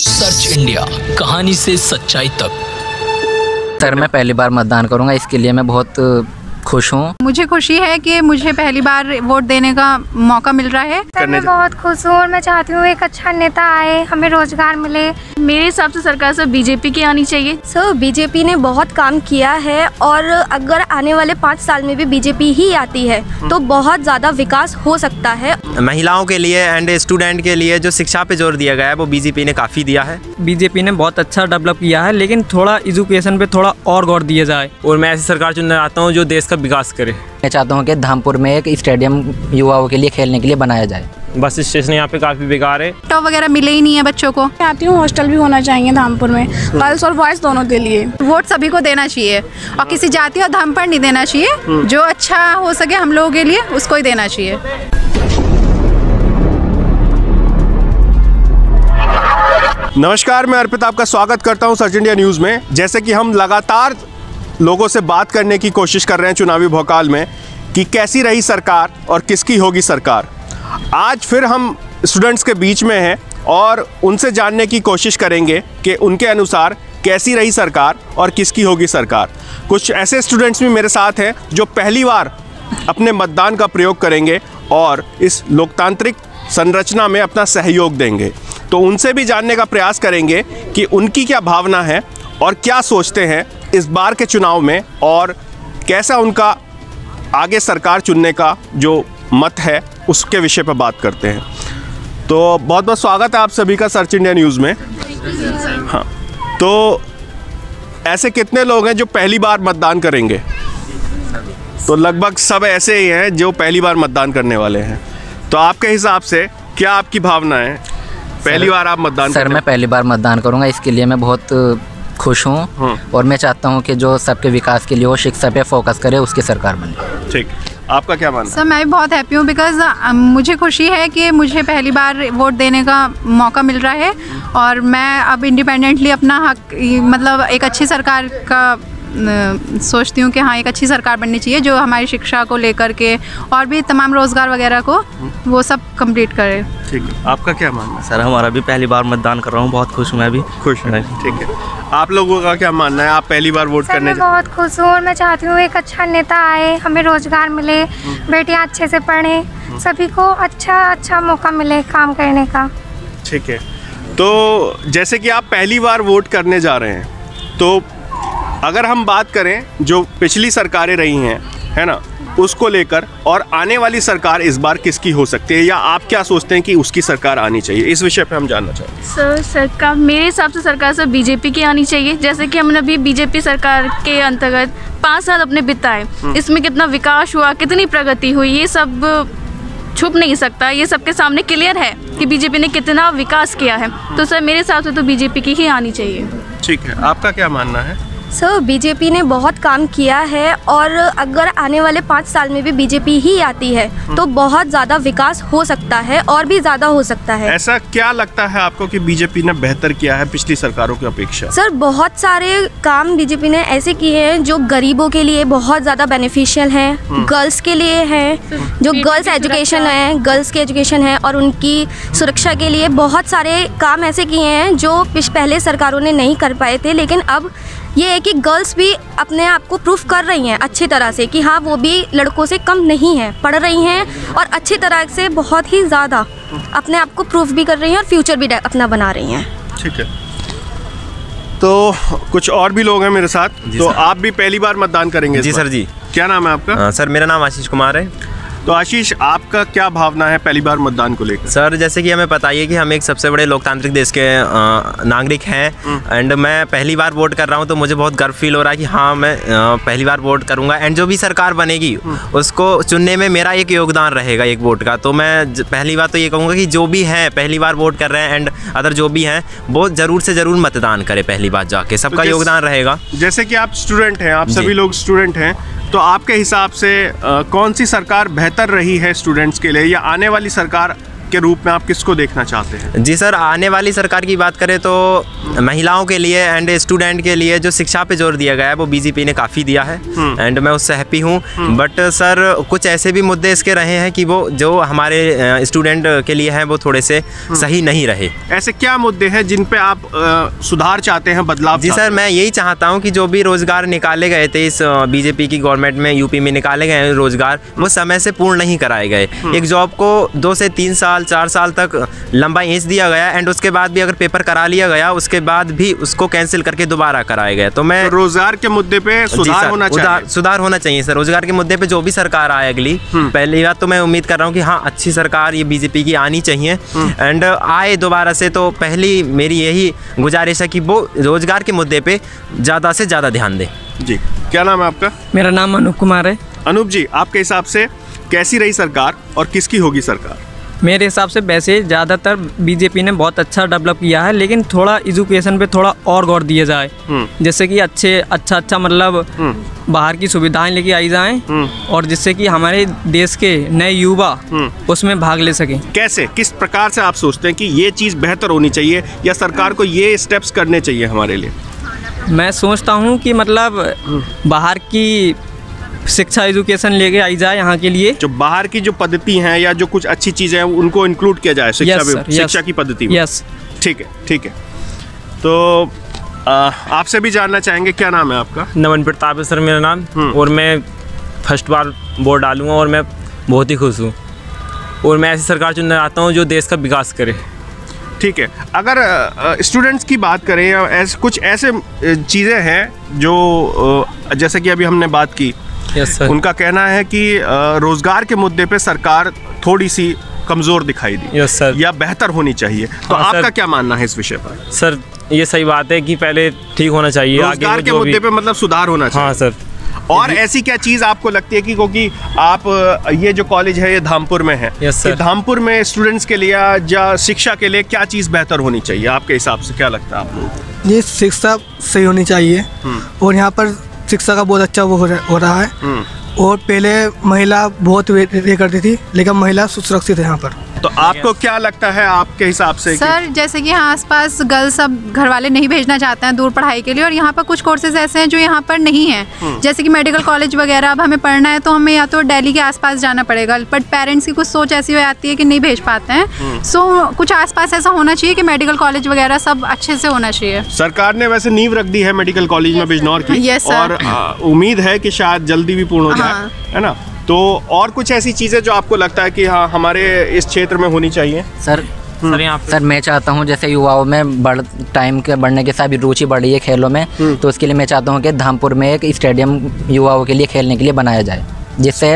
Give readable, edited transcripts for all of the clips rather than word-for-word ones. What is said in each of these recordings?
Search India, कहानी से सच्चाई तक। सर, मैं पहली बार मतदान करूंगा, इसके लिए मैं बहुत खुश हूँ। मुझे खुशी है कि मुझे पहली बार वोट देने का मौका मिल रहा है। सर, मैं बहुत खुश हूँ और मैं चाहती हूँ एक अच्छा नेता आए, हमें रोजगार मिले। मेरे हिसाब से सरकार से बीजेपी की आनी चाहिए। सर, बीजेपी ने बहुत काम किया है और अगर आने वाले 5 साल में भी बीजेपी ही आती है तो बहुत ज़्यादा विकास हो सकता है। महिलाओं के लिए एंड स्टूडेंट के लिए जो शिक्षा पे जोर दिया गया है वो बीजेपी ने काफ़ी दिया है। बीजेपी ने बहुत अच्छा डेवलप किया है, लेकिन थोड़ा एजुकेशन पे थोड़ा और गौर दिया जाए। और मैं ऐसी सरकार चुनना चाहता हूँ जो देश का विकास करे। मैं चाहता हूँ कि धामपुर में एक स्टेडियम युवाओं के लिए खेलने के लिए बनाया जाए। बस स्टेशन यहाँ पे काफ़ी बेकार है, टॉप वगैरह मिले ही नहीं है बच्चों को। चाहती हूँ हॉस्टल भी होना चाहिए धामपुर में, गर्ल्स और बॉयज़ दोनों के लिए। वोट सभी को देना चाहिए और किसी जाति और धर्म पर नहीं देना चाहिए। जो अच्छा हो सके हम लोगों के लिए उसको ही देना चाहिए। नमस्कार, मैं अर्पित आपका स्वागत करता हूं सर्च इंडिया न्यूज़ में। जैसे कि हम लगातार लोगों से बात करने की कोशिश कर रहे हैं चुनावी भौकाल में कि कैसी रही सरकार और किसकी होगी सरकार। आज फिर हम स्टूडेंट्स के बीच में हैं और उनसे जानने की कोशिश करेंगे कि उनके अनुसार कैसी रही सरकार और किसकी होगी सरकार। कुछ ऐसे स्टूडेंट्स भी मेरे साथ हैं जो पहली बार अपने मतदान का प्रयोग करेंगे और इस लोकतांत्रिक संरचना में अपना सहयोग देंगे। तो उनसे भी जानने का प्रयास करेंगे कि उनकी क्या भावना है और क्या सोचते हैं इस बार के चुनाव में और कैसा उनका आगे सरकार चुनने का जो मत है उसके विषय पर बात करते हैं। तो बहुत बहुत स्वागत है आप सभी का सर्च इंडिया न्यूज़ में। हाँ, तो ऐसे कितने लोग हैं जो पहली बार मतदान करेंगे? तो लगभग सब ऐसे ही हैं जो पहली बार मतदान करने वाले हैं। तो आपके हिसाब से क्या आपकी भावना है? पहली बार आप मतदान? सर, मैं पहली बार मतदान करूंगा, इसके लिए मैं बहुत खुश हूं और मैं चाहता हूं कि जो सबके विकास के लिए वो शिक्षा पे फोकस करे, उसकी सरकार बने। ठीक, आपका क्या मानना? सर, मैं भी बहुत हैप्पी हूँ बिकॉज मुझे खुशी है कि मुझे पहली बार वोट देने का मौका मिल रहा है और मैं अब इंडिपेंडेंटली अपना हक, मतलब एक अच्छी सरकार का सोचती हूँ कि हाँ एक अच्छी सरकार बननी चाहिए जो हमारी शिक्षा को लेकर के और भी तमाम रोज़गार वगैरह को वो सब कंप्लीट करे। ठीक है, आपका क्या मानना? सर, हमारा भी पहली बार मतदान कर रहा हूँ, बहुत खुश हूँ। मैं भी खुश हूँ। ठीक है, आप लोगों का क्या मानना है? आप पहली बार वोट करने? मैं बहुत खुश हूँ और मैं चाहती हूँ एक अच्छा नेता आए, हमें रोजगार मिले, बेटियाँ अच्छे से पढ़ें, सभी को अच्छा मौका मिले काम करने का। ठीक है, तो जैसे कि आप पहली बार वोट करने जा रहे हैं, तो अगर हम बात करें जो पिछली सरकारें रही हैं, है ना, उसको लेकर और आने वाली सरकार इस बार किसकी हो सकती है या आप क्या सोचते हैं कि उसकी सरकार आनी चाहिए, इस विषय पे हम जानना चाहेंगे। सर, सरकार मेरे हिसाब से सरकार से बीजेपी की आनी चाहिए। जैसे कि हमने अभी बीजेपी सरकार के अंतर्गत 5 साल अपने बिताए, इसमें कितना विकास हुआ, कितनी प्रगति हुई, ये सब छुप नहीं सकता। ये सबके सामने क्लियर है कि बीजेपी ने कितना विकास किया है। तो सर, मेरे हिसाब से तो बीजेपी की ही आनी चाहिए। ठीक है, आपका क्या मानना है? सर, बीजेपी ने बहुत काम किया है और अगर आने वाले 5 साल में भी बीजेपी ही आती है तो बहुत ज़्यादा विकास हो सकता है और भी ज़्यादा हो सकता है। ऐसा क्या लगता है आपको कि बीजेपी ने बेहतर किया है पिछली सरकारों की अपेक्षा? सर, बहुत सारे काम बीजेपी ने ऐसे किए हैं जो गरीबों के लिए बहुत ज़्यादा बेनिफिशियल हैं, गर्ल्स के लिए हैं, जो गर्ल्स एजुकेशन है, गर्ल्स की एजुकेशन है और उनकी सुरक्षा के लिए बहुत सारे काम ऐसे किए हैं जो पहले सरकारों ने नहीं कर पाए थे। लेकिन अब ये है कि गर्ल्स भी अपने आप को प्रूफ कर रही हैं अच्छी तरह से कि हाँ वो भी लड़कों से कम नहीं हैं, पढ़ रही हैं और अच्छी तरह से बहुत ही ज़्यादा अपने आप को प्रूफ भी कर रही हैं और फ्यूचर भी अपना बना रही हैं। ठीक है, तो कुछ और भी लोग हैं मेरे साथ, तो आप भी पहली बार मतदान करेंगे? जी सर जी। क्या नाम है आपका? सर, मेरा नाम आशीष कुमार है। तो आशीष, आपका क्या भावना है पहली बार मतदान को लेकर? सर, जैसे कि हमें पता ही है कि हम एक सबसे बड़े लोकतांत्रिक देश के नागरिक हैं एंड मैं पहली बार वोट कर रहा हूं, तो मुझे बहुत गर्व फील हो रहा है कि हाँ मैं पहली बार वोट करूंगा एंड जो भी सरकार बनेगी उसको चुनने में मेरा एक योगदान रहेगा एक वोट का। तो मैं पहली बार तो ये कहूँगा कि जो भी हैं पहली बार वोट कर रहे हैं एंड अदर जो भी हैं वो ज़रूर से ज़रूर मतदान करें पहली बार जाके, सबका योगदान रहेगा। जैसे कि आप स्टूडेंट हैं, आप सभी लोग स्टूडेंट हैं, तो आपके हिसाब से कौन सी सरकार बेहतर रही है स्टूडेंट्स के लिए या आने वाली सरकार के रूप में आप किसको देखना चाहते हैं? जी सर, आने वाली सरकार की बात करें तो महिलाओं के लिए एंड स्टूडेंट के लिए जो शिक्षा पे जोर दिया गया है वो बीजेपी ने काफ़ी दिया है एंड मैं उससे हैप्पी हूँ। बट सर कुछ ऐसे भी मुद्दे इसके रहे हैं कि वो जो हमारे स्टूडेंट के लिए हैं वो थोड़े से सही नहीं रहे। ऐसे क्या मुद्दे हैं जिन पे आप सुधार चाहते हैं, बदलाव? जी सर, मैं यही चाहता हूँ कि जो भी रोज़गार निकाले गए थे इस बीजेपी की गवर्नमेंट में, यूपी में निकाले गए रोज़गार, वो समय से पूर्ण नहीं कराए गए। एक जॉब को 2 से 3 साल 4 साल तक लंबा एज दिया गया एंड उसके बाद भी अगर पेपर करा लिया गया उसके बाद भी उसको कैंसिल करके दोबारा कराया गया। तो मैं रोजगार के मुद्दे पे सुधार होना चाहिए। सुधार होना चाहिए सर। रोजगार के मुद्दे पे जो भी सरकार आए अगली, पहली बात तो मैं उम्मीद कर रहा हूँ कि हाँ अच्छी सरकार ये बीजेपी की आनी चाहिए एंड आए दोबारा से। तो पहली मेरी यही गुजारिश है कि वो रोजगार के मुद्दे पे ज़्यादा से ज़्यादा ध्यान दें। जी, क्या नाम है आपका? मेरा नाम अनूप कुमार है। अनूप जी, आपके हिसाब से कैसी रही सरकार और किसकी होगी सरकार? मेरे हिसाब से वैसे ज़्यादातर बीजेपी ने बहुत अच्छा डेवलप किया है, लेकिन थोड़ा एजुकेशन पे थोड़ा और गौर दिया जाए। जैसे कि अच्छा मतलब बाहर की सुविधाएं लेके आई जाएं और जिससे कि हमारे देश के नए युवा उसमें भाग ले सकें। कैसे, किस प्रकार से आप सोचते हैं कि ये चीज़ बेहतर होनी चाहिए या सरकार को ये स्टेप्स करने चाहिए हमारे लिए? मैं सोचता हूँ कि मतलब बाहर की शिक्षा एजुकेशन लेके आई जाए यहाँ के लिए। जो बाहर की जो पद्धति हैं या जो कुछ अच्छी चीज़ें हैं उनको इंक्लूड किया जाए शिक्षा की पद्धति में। यस, ठीक है, ठीक है। तो आपसे भी जानना चाहेंगे, क्या नाम है आपका? नमन प्रताप है सर मेरा नाम, और मैं फर्स्ट बार वोट डालूंगा और मैं बहुत ही खुश हूँ और मैं ऐसी सरकार चुनना चाहता हूँ जो देश का विकास करे। ठीक है, अगर स्टूडेंट्स की बात करें या कुछ ऐसे चीज़ें हैं जो जैसे कि अभी हमने बात की, उनका कहना है कि रोजगार के मुद्दे पे सरकार थोड़ी सी कमज़ोर दिखाई दी या बेहतर होनी चाहिए। तो आपका क्या मानना है इस विषय पर? सर ये सही बात है कि पहले ठीक होना चाहिए, रोजगार के मुद्दे पे मतलब सुधार होना चाहिए। हाँ सर। और ऐसी क्या चीज़ आपको लगती है कि क्योंकि आप ये जो कॉलेज है ये धामपुर में है, धामपुर में स्टूडेंट्स के लिए या शिक्षा के लिए क्या चीज़ बेहतर होनी चाहिए आपके हिसाब से? क्या लगता है आप लोगों? ये शिक्षा सही होनी चाहिए और यहाँ पर शिक्षा का बहुत अच्छा वो हो रहा है और पहले महिला बहुत ये करती थी लेकिन महिला सुरक्षित है यहाँ पर। तो आपको क्या लगता है आपके हिसाब से? सर जैसे कि यहाँ आसपास गर्ल्स अब घर वाले नहीं भेजना चाहते हैं दूर पढ़ाई के लिए और यहाँ पर कुछ कोर्सेज ऐसे हैं जो यहाँ पर नहीं हैं, जैसे कि मेडिकल कॉलेज वगैरह। अब हमें पढ़ना है तो हमें या तो दिल्ली के आसपास जाना पड़ेगा, बट पेरेंट्स की कुछ सोच ऐसी हो जाती है कि नहीं भेज पाते हैं। सो कुछ आसपास ऐसा होना चाहिए कि मेडिकल कॉलेज वगैरह सब अच्छे से होना चाहिए। सरकार ने वैसे नींव रख दी है मेडिकल कॉलेज में बिजनौर की, और उम्मीद है कि शायद जल्दी भी पूर्ण हो जाए, है ना? तो और कुछ ऐसी चीज़ें जो आपको लगता है कि हाँ हमारे इस क्षेत्र में होनी चाहिए? सर मैं चाहता हूँ जैसे युवाओं में टाइम के बढ़ने के साथ रुचि बढ़ रही है खेलों में, तो उसके लिए मैं चाहता हूँ कि धामपुर में एक स्टेडियम युवाओं के लिए खेलने के लिए बनाया जाए, जिससे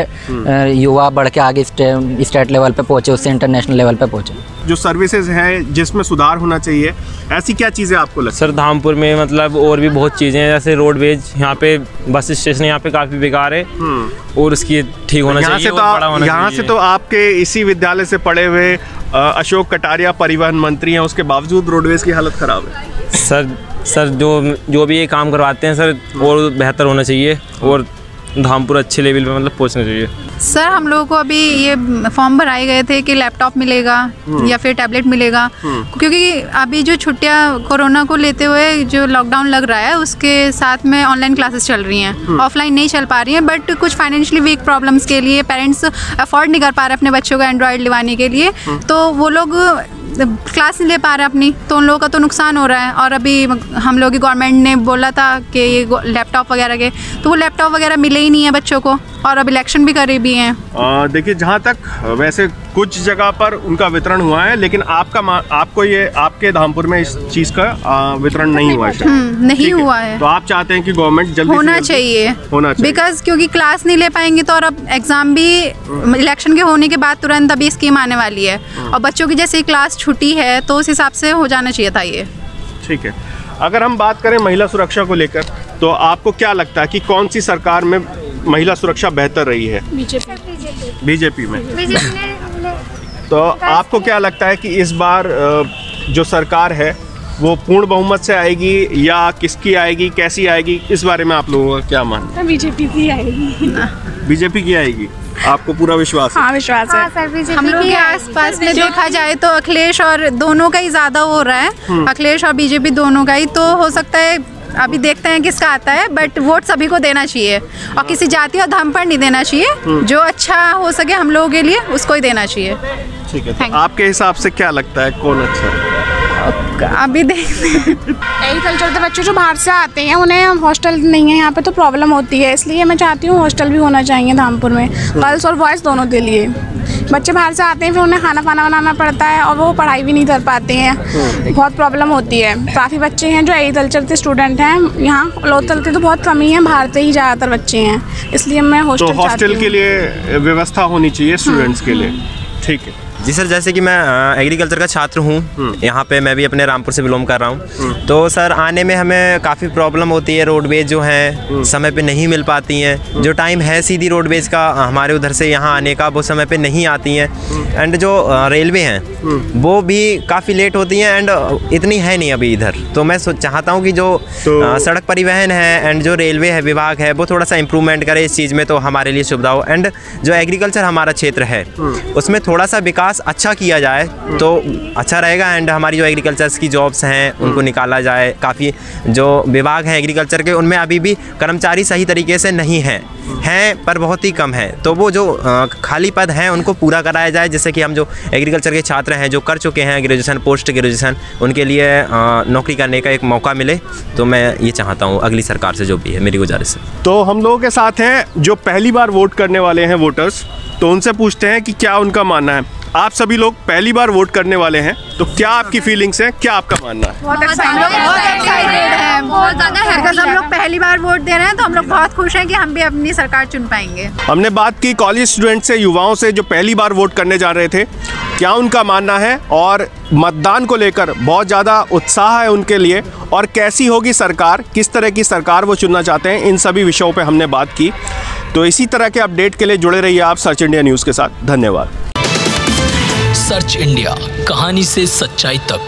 युवा बढ़ के आगे स्टेट लेवल पे पहुँचे, उससे इंटरनेशनल लेवल पे पहुँचे। जो सर्विसेज हैं जिसमें सुधार होना चाहिए, ऐसी क्या चीज़ें आपको लगती है? सर धामपुर में मतलब और भी बहुत चीज़ें हैं, जैसे रोडवेज, यहाँ पे बस स्टेशन यहाँ पे काफ़ी बेकार है और उसकी ठीक होना चाहिए। यहाँ से तो आपके इसी विद्यालय से पढ़े हुए अशोक कटारिया परिवहन मंत्री हैं, उसके बावजूद रोडवेज की हालत ख़राब है। सर जो भी ये काम करवाते हैं सर और बेहतर होना चाहिए और धामपुर अच्छे लेवल पे मतलब पहुंचना चाहिए। सर हम लोगों को अभी ये फॉर्म भराए गए थे कि लैपटॉप मिलेगा या फिर टैबलेट मिलेगा, क्योंकि अभी जो छुट्टियां कोरोना को लेते हुए जो लॉकडाउन लग रहा है उसके साथ में ऑनलाइन क्लासेस चल रही हैं, ऑफलाइन नहीं चल पा रही हैं। बट कुछ फाइनेंशियली वीक प्रॉब्लम्स के लिए पेरेंट्स अफोर्ड नहीं कर पा रहे अपने बच्चों को एंड्रॉयड दिलवाने के लिए, तो वो लोग क्लास नहीं ले पा रहे अपनी, तो उन लोगों का तो नुकसान हो रहा है। और अभी हम लोग की गवर्नमेंट ने बोला था कि ये लैपटॉप वगैरह के, तो वो लैपटॉप वगैरह मिले ही नहीं है बच्चों को, और अब इलेक्शन भी करीबी हैं। देखिए जहाँ तक वैसे कुछ जगह पर उनका वितरण हुआ है, लेकिन आपको ये आपके धामपुर में इस चीज़ का वितरण नहीं हुआ है, नहीं हुआ है। तो आप चाहते हैं कि गवर्नमेंट जल्दी होना चाहिए बिकॉज क्योंकि क्लास नहीं ले पाएंगे तो, और अब एग्जाम भी इलेक्शन के होने के बाद तुरंत अभी स्कीम आने वाली है और बच्चों की जैसे क्लास छुट्टी है तो उस हिसाब से हो जाना चाहिए था ये। ठीक है, अगर हम बात करें महिला सुरक्षा को लेकर, तो आपको क्या लगता है कि कौन सी सरकार में महिला सुरक्षा बेहतर रही है? बीजेपी में। तो आपको क्या लगता है कि इस बार जो सरकार है वो पूर्ण बहुमत से आएगी या किसकी आएगी, कैसी आएगी, इस बारे में आप लोगों का क्या मानना है? बीजेपी की आएगी। बीजेपी की आएगी, आपको पूरा विश्वास है? हाँ, विश्वास है। हाँ सर, बीजेपी हम लोग के आसपास में देखा जाए तो अखिलेश और दोनों का ही ज़्यादा हो रहा है, अखिलेश और बीजेपी दोनों का ही। तो हो सकता है, अभी देखते हैं किसका आता है, बट वोट सभी को देना चाहिए और किसी जाति और धर्म पर नहीं देना चाहिए। जो अच्छा हो सके हम लोगों के लिए उसको ही देना चाहिए। ठीक है, तो आपके हिसाब से क्या लगता है कौन अच्छा है? अभी देखते हैं। एग्रीकल्चर के बच्चे जो बाहर से आते हैं उन्हें हॉस्टल नहीं है यहाँ पे, तो प्रॉब्लम होती है। इसलिए मैं चाहती हूँ हॉस्टल भी होना चाहिए धामपुर में, गर्ल्स और बॉयज़ दोनों के लिए। बच्चे बाहर से आते हैं, फिर उन्हें खाना पाना बनाना पड़ता है और वो पढ़ाई भी नहीं कर पाते हैं, बहुत प्रॉब्लम होती है। काफ़ी बच्चे हैं जो एग्रीकल्चर के स्टूडेंट हैं, यहाँ लोकल के तो बहुत कम ही हैं, बाहर से ही ज़्यादातर बच्चे हैं। इसलिए मैं हॉस्टल के लिए व्यवस्था होनी चाहिए स्टूडेंट्स के लिए। ठीक है जी सर, जैसे कि मैं एग्रीकल्चर का छात्र हूँ, यहाँ पे मैं भी अपने रामपुर से बिलोंग कर रहा हूँ। तो सर आने में हमें काफ़ी प्रॉब्लम होती है, रोडवेज जो हैं समय पे नहीं मिल पाती हैं। जो टाइम है सीधी रोडवेज का हमारे उधर से यहाँ आने का, वो समय पे नहीं आती हैं। एंड जो रेलवे हैं वो भी काफ़ी लेट होती हैं एंड इतनी है नहीं अभी इधर। तो मैं चाहता हूँ कि जो सड़क परिवहन है एंड जो रेलवे है विभाग है वो थोड़ा सा इम्प्रूवमेंट करे इस चीज़ में, तो हमारे लिए सुविधा हो। एंड जो एग्रीकल्चर हमारा क्षेत्र है उसमें थोड़ा सा विकास अच्छा किया जाए तो अच्छा रहेगा। एंड हमारी जो एग्रीकल्चर की जॉब्स हैं उनको निकाला जाए। काफ़ी जो विभाग हैं एग्रीकल्चर के उनमें अभी भी कर्मचारी सही तरीके से नहीं हैं पर बहुत ही कम है। तो वो जो खाली पद हैं उनको पूरा कराया जाए, जैसे कि हम जो एग्रीकल्चर के छात्र हैं जो कर चुके हैं ग्रेजुएशन, पोस्ट ग्रेजुएशन, उनके लिए नौकरी करने का एक मौका मिले। तो मैं ये चाहता हूँ अगली सरकार से, जो भी है मेरी गुजारिश है। तो हम लोगों के साथ हैं जो पहली बार वोट करने वाले हैं वोटर्स, तो उनसे पूछते हैं कि क्या उनका मानना है। आप सभी लोग पहली बार वोट करने वाले हैं, तो क्या आपकी फीलिंग्स है, क्या आपका मानना है? बहुत एक्साइटेड हैं, बहुत ज़्यादा, बिकॉज़ हम लोग पहली बार वोट दे रहे हैं तो हम लोग बहुत खुश हैं कि हम भी अपनी सरकार चुन पाएंगे। हमने बात की कॉलेज स्टूडेंट से, युवाओं से जो पहली बार वोट करने जा रहे थे, क्या उनका मानना है और मतदान को लेकर बहुत ज़्यादा उत्साह है उनके लिए, और कैसी होगी सरकार, किस तरह की सरकार वो चुनना चाहते हैं, इन सभी विषयों पर हमने बात की। तो इसी तरह के अपडेट के लिए जुड़े रहिए आप सर्च इंडिया न्यूज़ के साथ। धन्यवाद। सर्च इंडिया, कहानी से सच्चाई तक।